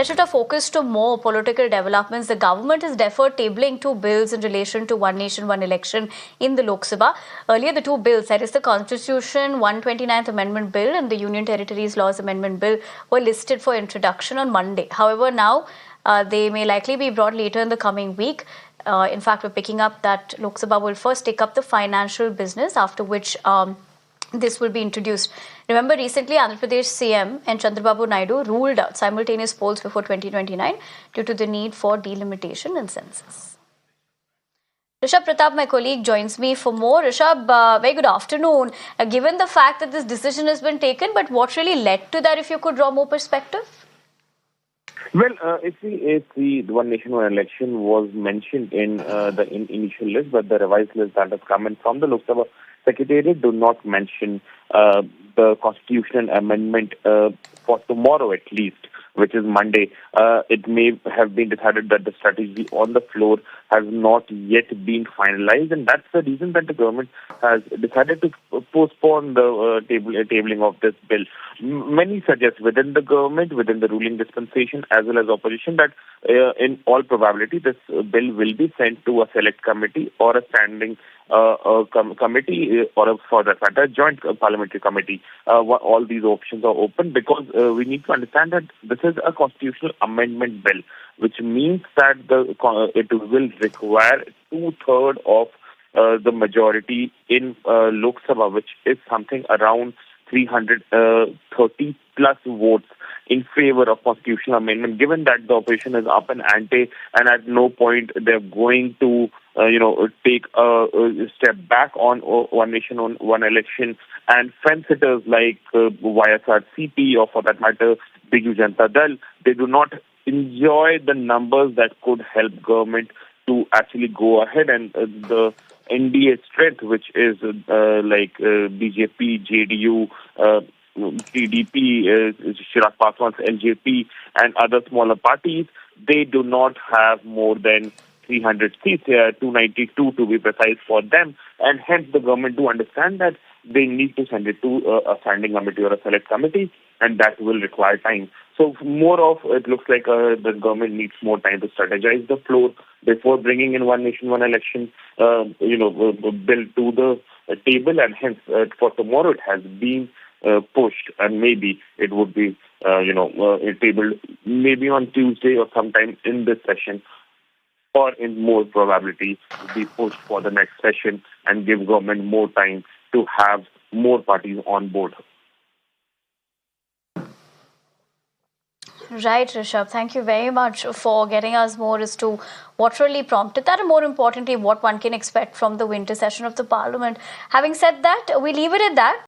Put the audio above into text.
let's shift our focus to more political developments. The government has deferred tabling two bills in relation to One Nation, One Election in the Lok Sabha. Earlier, the two bills, that is the Constitution 129th Amendment Bill and the Union Territories Laws Amendment Bill, were listed for introduction on Monday. However, now they may likely be brought later in the coming week. In fact, we're picking up that Lok Sabha will first take up the financial business, after which this will be introduced. Remember, recently Andhra Pradesh CM and Chandrababu Naidu ruled out simultaneous polls before 2029 due to the need for delimitation and census. Rishabh Pratap, my colleague, joins me for more. Rishabh, very good afternoon. Given the fact that this decision has been taken, but what really led to that, if you could draw more perspective? Well, if the One Nation, One Election was mentioned in the initial list, but the revised list that has come in from the Lok Sabha Secretariat do not mention the constitutional amendment for tomorrow at least, which is Monday. It may have been decided that the strategy on the floor has not yet been finalized, and that's the reason that the government has decided to postpone the tabling of this bill. Many suggest within the government, within the ruling dispensation, as well as opposition, that in all probability this bill will be sent to a select committee or a standing committee, or for that matter, a joint parliamentary committee. All these options are open because we need to understand that this is a constitutional amendment bill, which means that it will require 2/3 of the majority in Lok Sabha, which is something around 330 plus votes in favor of constitutional amendment. Given that the opposition is up and ante, and at no point they're going to take a step back on One Nation, One Election, and fence-sitters like YSRCP, or for that matter Biju Janata Dal, they do not enjoy the numbers that could help government to actually go ahead, and the NDA strength, which is BJP, JDU, TDP, Chirag Paswan's LJP, and other smaller parties, they do not have more than 300 seats, 292 to be precise for them, and hence the government do understand that they need to send it to a standing committee or a select committee, and that will require time. So more of it looks like the government needs more time to strategize the floor before bringing in One Nation, One Election bill to the table, and hence for tomorrow it has been pushed, and maybe it would be tabled maybe on Tuesday or sometime in this session, or in more probability be pushed for the next session and give government more time to have more parties on board. Right, Rishabh. Thank you very much for getting us more as to what really prompted that, and more importantly, what one can expect from the winter session of the Parliament. Having said that, we leave it at that.